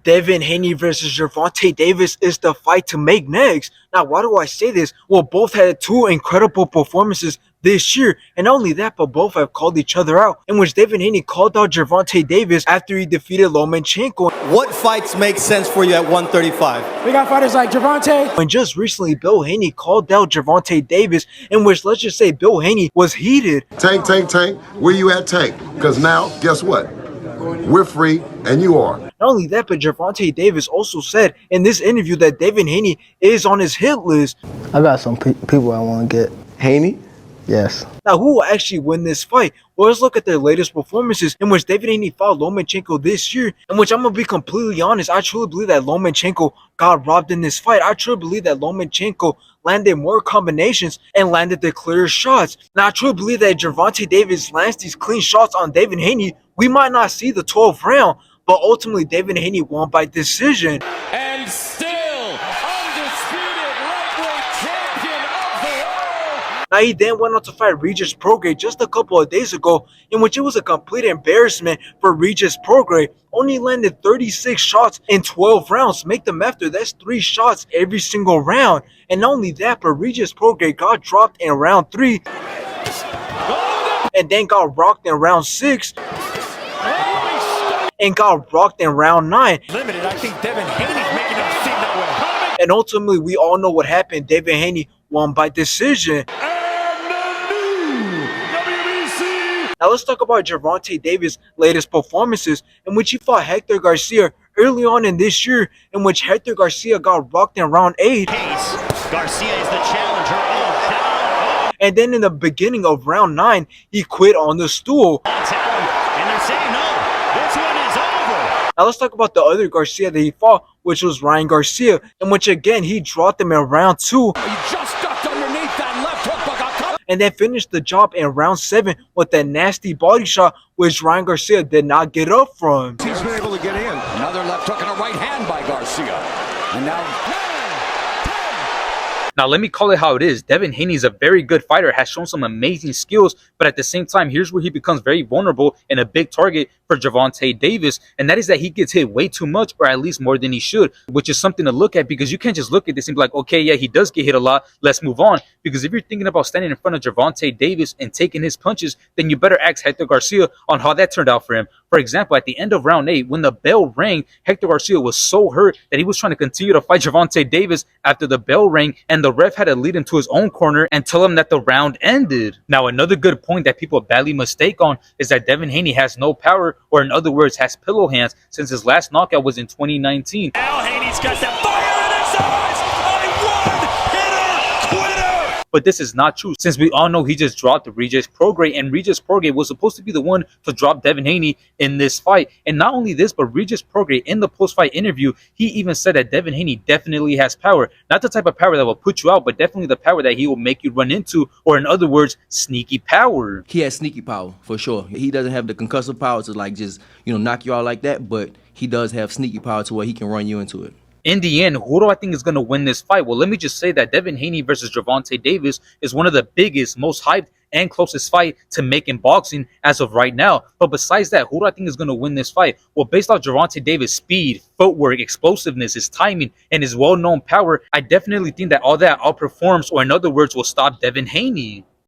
Devin Haney versus Gervonta Davis is the fight to make next. Now, why do I say this? Well, both had two incredible performances this year, and not only that, but both have called each other out, in which Devin Haney called out Gervonta Davis after he defeated Lomachenko. What fights make sense for you at 135? We got fighters like Gervonta. And just recently, Bill Haney called out Gervonta Davis, in which, let's just say, Bill Haney was heated. Tank, where you at, Tank? Because now, guess what? We're free, and you are. Not only that, but Gervonta Davis also said in this interview that Devin Haney is on his hit list. I got some people I want to get. Haney? Yes. Now, who will actually win this fight? Well, let's look at their latest performances, in which Devin Haney fought Lomachenko this year, in which I'm going to be completely honest, I truly believe that Lomachenko got robbed in this fight. I truly believe that Lomachenko landed more combinations and landed the clearer shots. Now, I truly believe that Gervonta Davis lands these clean shots on Devin Haney. We might not see the 12th round, but ultimately Devin Haney won by decision. And still undisputed lightweight champion of the world. Now, he then went on to fight Regis Prograis just a couple of days ago, in which it was a complete embarrassment for Regis Prograis. Only landed 36 shots in 12 rounds. Make them after, that's 3 shots every single round. And not only that, but Regis Prograis got dropped in round 3 and then got rocked in round 6 and got rocked in round 9. Limited, I think Devin Haney's making him seem that way. And ultimately, we all know what happened. Devin Haney won by decision. Now let's talk about Gervonta Davis' latest performances, in which he fought Hector Garcia early on in this year, in which Hector Garcia got rocked in round 8. Garcia is the challenger. And then in the beginning of round 9, he quit on the stool. And they're saying no, this one is over. Now let's talk about the other Garcia that he fought, which was Ryan Garcia, in which again he dropped him in round 2. He just ducked underneath that left hook, but got caught. And then finished the job in round 7 with that nasty body shot, which Ryan Garcia did not get up from. He's been able to get in. Another left hook and a right hand by Garcia. And Now, let me call it how it is. Devin Haney is a very good fighter, has shown some amazing skills, but at the same time, here's where he becomes very vulnerable and a big target for Gervonta Davis, and that is that he gets hit way too much, or at least more than he should, which is something to look at, because you can't just look at this and be like, okay, yeah, he does get hit a lot, let's move on. Because if you're thinking about standing in front of Gervonta Davis and taking his punches, then you better ask Hector Garcia on how that turned out for him. For example, at the end of round 8, when the bell rang, Hector Garcia was so hurt that he was trying to continue to fight Gervonta Davis after the bell rang, and the ref had to lead him to his own corner and tell him that the round ended. Now, another good point that people badly mistake on is that Devin Haney has no power, or in other words, has pillow hands, since his last knockout was in 2019. now Haney's got that fire in his eyes. A one-hitter quitter. But this is not true, since we all know he just dropped Regis Prograis, and Regis Prograis was supposed to be the one to drop Devin Haney in this fight. And not only this, but Regis Prograis, in the post-fight interview, he even said that Devin Haney definitely has power. Not the type of power that will put you out, but definitely the power that he will make you run into, or in other words, sneaky power. He has sneaky power, for sure. He doesn't have the concussive power to like just, knock you out like that, but he does have sneaky power to where he can run you into it. In the end, who do I think is going to win this fight? Well, let me just say that Devin Haney versus Gervonta Davis is one of the biggest, most hyped, and closest fight to make in boxing as of right now. But besides that, who do I think is going to win this fight? Well, based off Gervonta Davis' speed, footwork, explosiveness, his timing, and his well-known power, I definitely think that all that outperforms, or in other words, will stop Devin Haney.